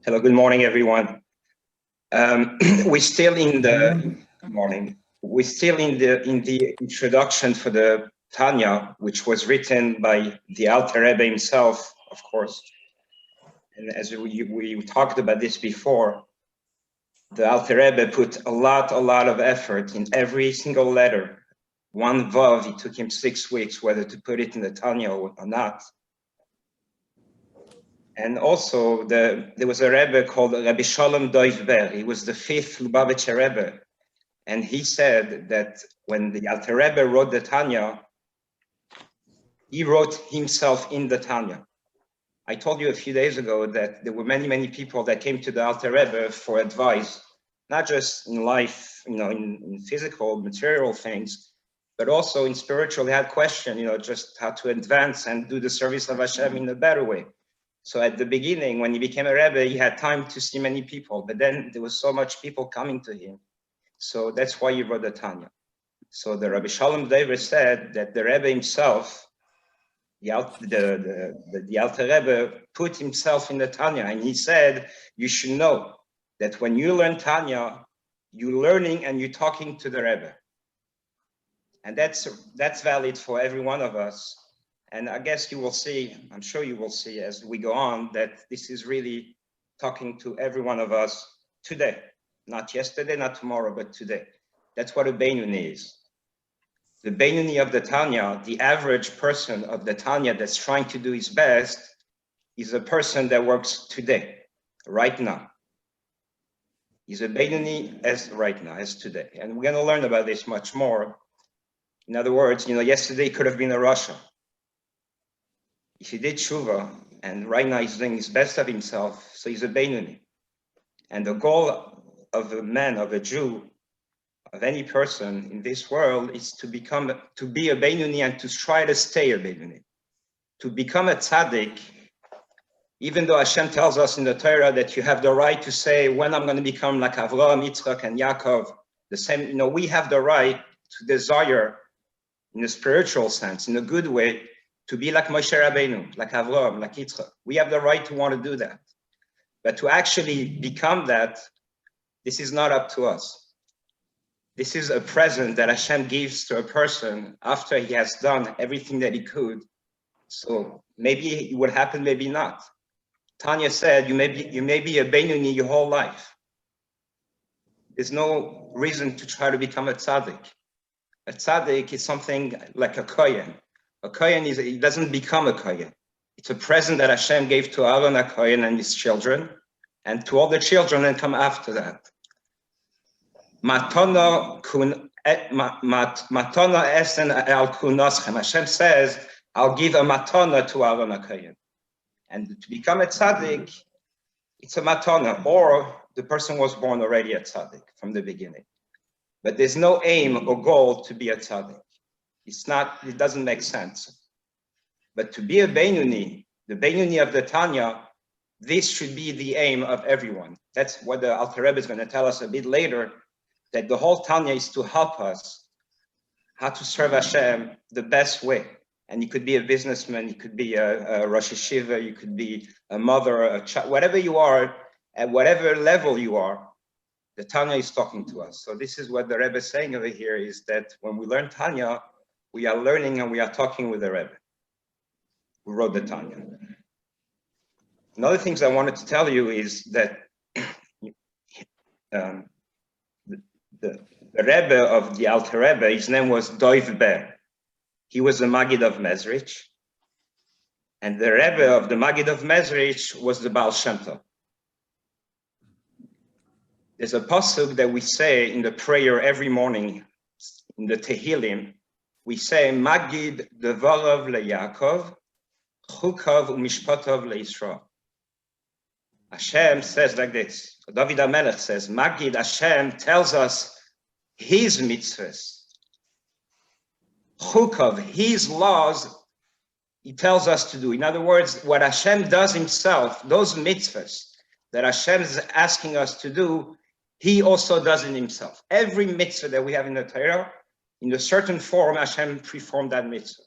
Hello, good morning, everyone. We're still in the good morning. We're still in the introduction for the Tanya, which was written by the Alter Rebbe himself, of course. And as we talked about this before, the Alter Rebbe put a lot of effort in every single letter. One vav, it took him 6 weeks whether to put it in the Tanya or not. And also, there was a Rebbe called Rabbi Shalom Doivber. He was the 5th Lubavitcher Rebbe. And he said that when the Alter Rebbe wrote the Tanya, he wrote himself in the Tanya. I told you a few days ago that there were many people that came to the Alter Rebbe for advice, not just in life, in physical, material things, but also in spiritual. They had questions, just how to advance and do the service of Hashem in a better way. So at the beginning, when he became a Rebbe, he had time to see many people, but then there was so much people coming to him. So that's why he wrote the Tanya. So the Rabbi Shalom Doivber said that the Rebbe himself, the Alter Rebbe, put himself in the Tanya, and he said, you should know that when you learn Tanya, you're learning and you're talking to the Rebbe. And that's valid for every one of us. And I guess you will see, I'm sure you will see as we go on, that this is really talking to every one of us today. Not yesterday, not tomorrow, but today. That's what a Beinoni is. The Beinoni of the Tanya, the average person of the Tanya that's trying to do his best, is a person that works today, right now. He's a Beinoni as right now, as today. And we're going to learn about this much more. In other words, yesterday could have been a Russia. If he did tshuva, and right now he's doing his best of himself, so he's a Beinoni. And the goal of a man, of a Jew, of any person in this world is to be a Beinoni and to try to stay a Beinoni. To become a tzaddik, even though Hashem tells us in the Torah that you have the right to say, when I'm going to become like Avraham, Yitzchak, and Yaakov, the same, we have the right to desire, in a spiritual sense, in a good way, to be like Moshe Rabbeinu, like Avraham, like Yitzchak. We have the right to want to do that. But to actually become that, this is not up to us. This is a present that Hashem gives to a person after he has done everything that he could. So maybe it would happen, maybe not. Tanya said, you may be a Beinoni your whole life. There's no reason to try to become a tzaddik. A tzaddik is something like a kohen. A kohen he doesn't become a kohen. It's a present that Hashem gave to Aaron HaKohen and his children, and to all the children that come after that. Matana esen al kunoschem. Hashem says, I'll give a matana to Aaron HaKohen. And to become a tzaddik, it's a matana, or the person was born already a tzaddik from the beginning. But there's no aim or goal to be a tzaddik. It doesn't make sense. But to be a Beinoni, the Beinoni of the Tanya, this should be the aim of everyone. That's what the Alter Rebbe is going to tell us a bit later, that the whole Tanya is to help us how to serve Hashem the best way. And you could be a businessman, you could be a Rosh Yeshiva, you could be a mother, a child, whatever you are, at whatever level you are, the Tanya is talking to us. So this is what the Rebbe is saying over here, is that when we learn Tanya, we are learning and we are talking with the Rebbe who wrote the Tanya. Another things I wanted to tell you is that the Rebbe of the Alter Rebbe, his name was Doivber. He was the Maggid of Mezrich. And the Rebbe of the Maggid of Mezrich was the Baal Shem Tov. There's a pasuk that we say in the prayer every morning, in the Tehillim. We say, Maggid Devarov leYaakov, Chukav u'Mishpatav leYisrael. Hashem says like this. David HaMelech says, Maggid, Hashem tells us his mitzvahs. Chukav, his laws, he tells us to do. In other words, what Hashem does himself, those mitzvahs that Hashem is asking us to do, he also does in himself. Every mitzvah that we have in the Torah, in a certain form, Hashem performed that mitzvah.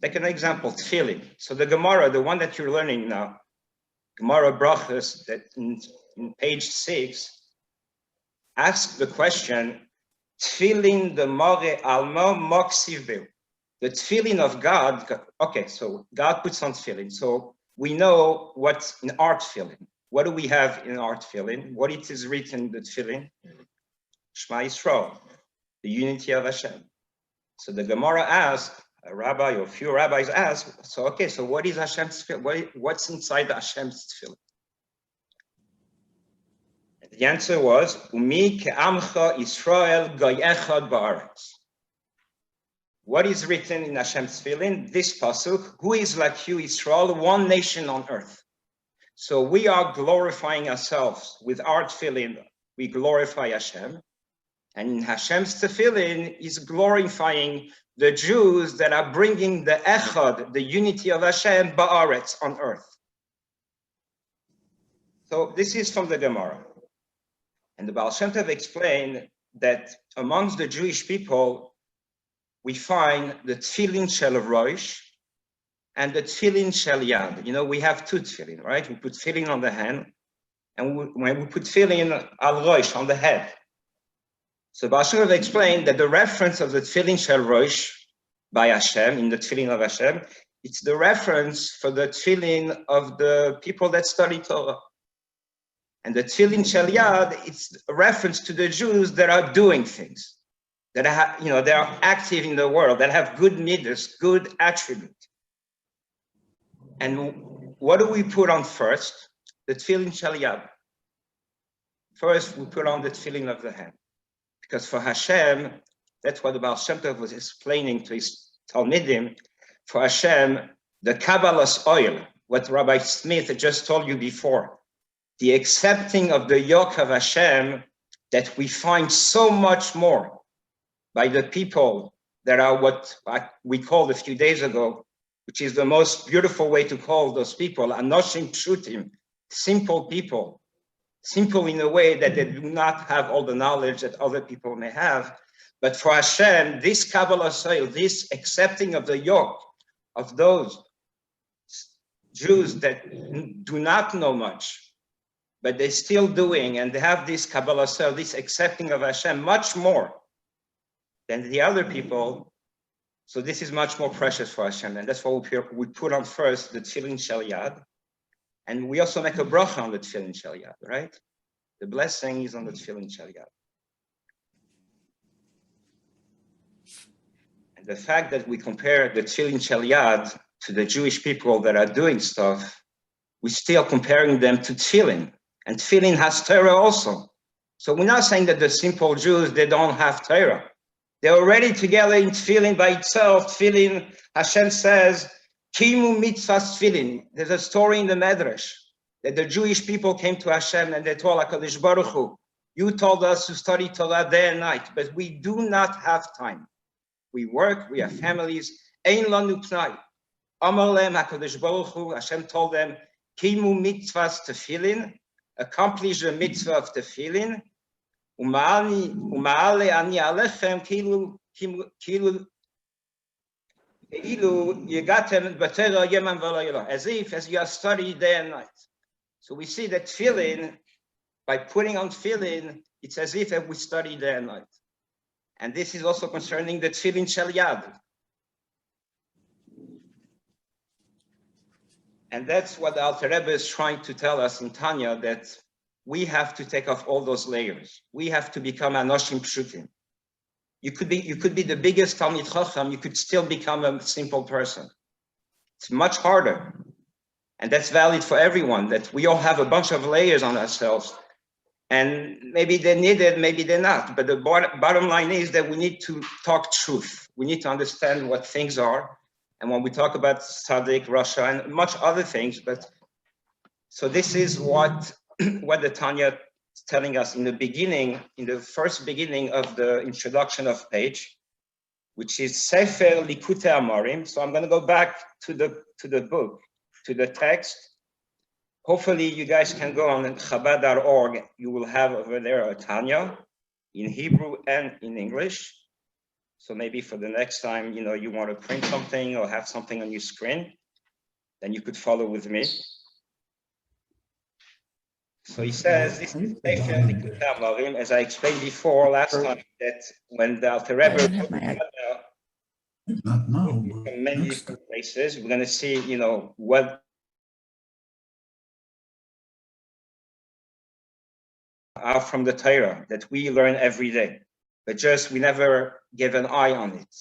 Like an example, tefillin. So the Gemara, the one that you're learning now, Gemara Brachos, that in page 6, asks the question, Tfilin the More Alma Moksiv. The tefillin of God, okay, so God puts on tefillin. So we know what's in our tefillin. What do we have in our tefillin? What it is written in the tefillin? Shema Yisrael, the unity of Hashem. So the Gemara asks, a rabbi or a few rabbis ask, so okay, so what is Hashem's tefillin? What's inside Hashem's tefillin? And the answer was, Umi ke'amcha Yisrael goy echad ba'aretz. What is written in Hashem's tefillin? This pasuk, who is like you, Israel, one nation on earth. So we are glorifying ourselves with our tefillin. We glorify Hashem. And in Hashem's tefillin is glorifying the Jews that are bringing the echad, the unity of Hashem, ba'aretz, on earth. So this is from the Gemara. And the Baal Shem Tov explained that amongst the Jewish people, we find the tefillin shel Rosh and the tefillin shel Yad. You know, we have two tefillin, right? We put tefillin on the hand, and when we put tefillin al Rosh, on the head. So Baal Shem Tov explained that the reference of the tefillin shel Rosh by Hashem, in the tefillin of Hashem, it's the reference for the tefillin of the people that study Torah. And the tefillin shel Yad, it's a reference to the Jews that are doing things. That have, you know, they are active in the world, that have good midas, good attribute. And what do we put on first? The tefillin shel Yad. First, we put on the tefillin of the hand. Because for Hashem, that's what the Baal Shem Tov was explaining to his Talmidim. For Hashem, the Kabbalah's oil, what Rabbi Smith just told you before, the accepting of the yoke of Hashem that we find so much more by the people that are what we called a few days ago, which is the most beautiful way to call those people, anoshim pshutim, simple people, simple in a way that they do not have all the knowledge that other people may have. But for Hashem, this Kabbalah soil, this accepting of the yoke of those Jews that do not know much, but they're still doing, and they have this Kabbalah soil, this accepting of Hashem much more than the other people. So this is much more precious for Hashem, and that's why we put on first the tefillin shel Yad, and we also make a bracha on the tefillin shel Yad, right? The blessing is on the tefillin shel Yad. And the fact that we compare the tefillin shel Yad to the Jewish people that are doing stuff, we're still comparing them to tefillin, and tefillin has Torah also. So we're not saying that the simple Jews, they don't have Torah. They're already together in tefillin by itself. Tefillin, Hashem says, Kimu mitzvahs tefillin. There's a story in the Medrash that the Jewish people came to Hashem and they told HaKadosh Baruch Hu, you told us to study Torah day and night, but we do not have time. We work, we have families. Ein lanu pnai. Amar lehem HaKadosh Baruch Hu, Hashem told them, Kimu mitzvahs tefillin, accomplish the mitzvah of tefillin, Uma'ale ani alechem kilu yegatem b'tera yeman v'lo, as you are studying day and night. So we see that tefillin, by putting on tefillin, it's as if we study day and night. And this is also concerning the tefillin shel Yad. And that's what the Alter Rebbe is trying to tell us in Tanya, that we have to take off all those layers. We have to become anoshim pshutim. You could be the biggest Talmid Chacham, you could still become a simple person. It's much harder. And that's valid for everyone, that we all have a bunch of layers on ourselves. And maybe they're needed, maybe they're not. But the bottom line is that we need to talk truth. We need to understand what things are. And when we talk about Tzaddik, Russia, and much other things, but so this is what the Tanya is telling us in the beginning, in the first beginning of the introduction of page, which is Sefer Likutei Amarim. So I'm going to go back to the book, to the text. Hopefully you guys can go on Chabad.org. You will have over there a Tanya in Hebrew and in English. So maybe for the next time, you want to print something or have something on your screen, then you could follow with me. So he says, this is Sefer Likutei Amarim, as I explained before last time, that when the Alter Rebbe wrote from many different places, we're going to see, you know, what are from the Torah that we learn every day, but just we never give an eye on it.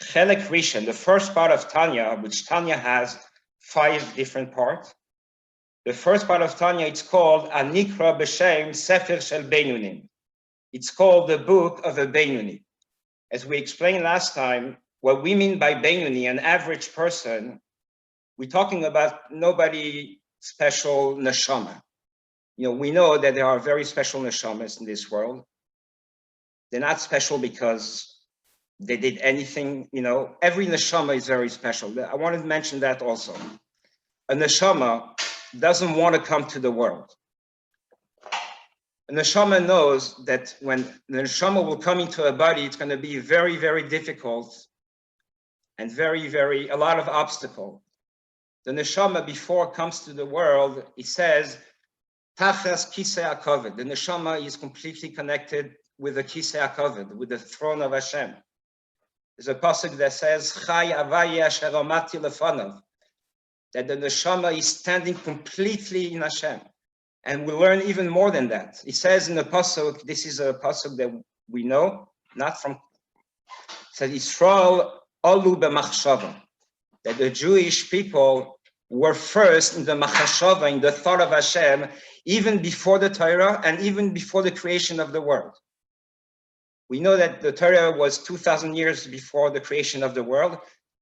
Chelek Rishon, the first part of Tanya, which Tanya has 5 different parts. The first part of Tanya, it's called Anikra B'Shem Sefer Shel Beinunim. It's called the book of a Beinuni. As we explained last time, what we mean by Beinuni, an average person, we're talking about nobody special neshama. You know, we know that there are very special neshamas in this world. They're not special because they did anything, you know, every neshama is very special. I wanted to mention that also. A neshama doesn't want to come to the world. A neshama knows that when the neshama will come into a body, it's going to be very, very difficult and a lot of obstacle. The neshama, before it comes to the world, it says, Tachas Kisei HaKavod. The neshama is completely connected with the Kisei HaKavod, with the throne of Hashem. There's a pasuk that says, Chai Avaya Asher Amati Lefanav, that the neshama is standing completely in Hashem. And we learn even more than that. It says in the pasuk, this is a pasuk that we know, not from, it says, Yisrael Alu B'Machshava, that the Jewish people were first in the Machashava, in the thought of Hashem, even before the Torah and even before the creation of the world. We know that the Torah was 2,000 years before the creation of the world.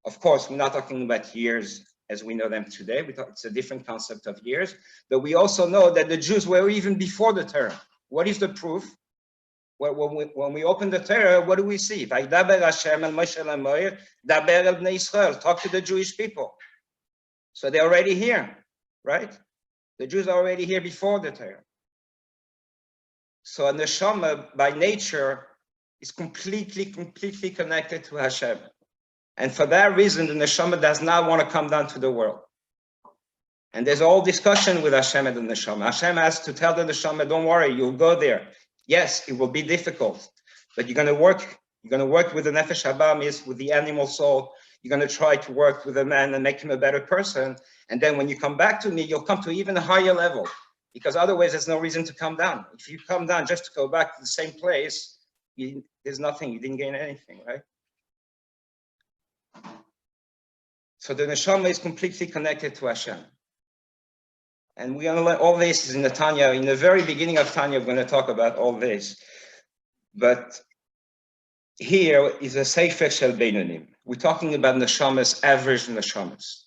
Of course, we're not talking about years as we know them today. It's a different concept of years. But we also know that the Jews were even before the Torah. What is the proof? When we open the Torah, what do we see? Vaydaber Hashem el Moshe Lamoyer, daber el bnei Yisrael, talk to the Jewish people. So they're already here, right? The Jews are already here before the Torah. So a neshama, by nature, is completely connected to Hashem. And for that reason, the neshama does not want to come down to the world. And there's all discussion with Hashem and the neshama. Hashem has to tell the neshama, don't worry, you'll go there. Yes, it will be difficult, but you're going to work with the nefesh habamis, with the animal soul. You're going to try to work with a man and make him a better person. And then when you come back to me, you'll come to even a higher level, because otherwise there's no reason to come down. If you come down just to go back to the same place, there's nothing, you didn't gain anything, right? So the neshama is completely connected to Hashem. And we're going to learn all this is in the Tanya. In the very beginning of Tanya, we're going to talk about all this. But here is a Sefer Shel Beinunim. We're talking about neshamas, average neshamas.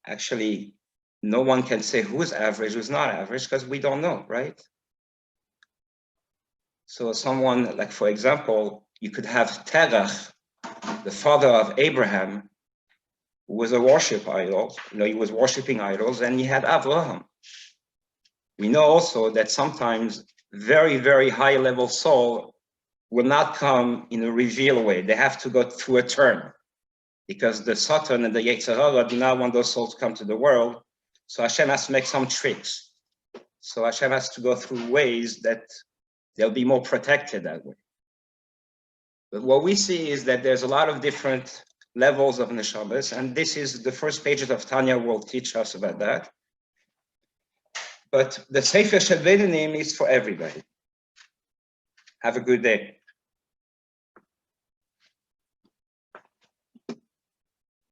Actually, no one can say who's average, who's not average, because we don't know, right? So someone, like for example, you could have Terach, the father of Abraham, who was a worship idol. You know, he was worshiping idols, and he had Abraham. We know also that sometimes very high level soul will not come in a reveal way. They have to go through a turn, because the Satan and the Yetzer Hara do not want those souls to come to the world. So Hashem has to make some tricks. So Hashem has to go through ways that they'll be more protected that way. But what we see is that there's a lot of different levels of neshamas, and this is the first pages of Tanya will teach us about that. But the Sefer Shel Beinunim is for everybody. Have a good day.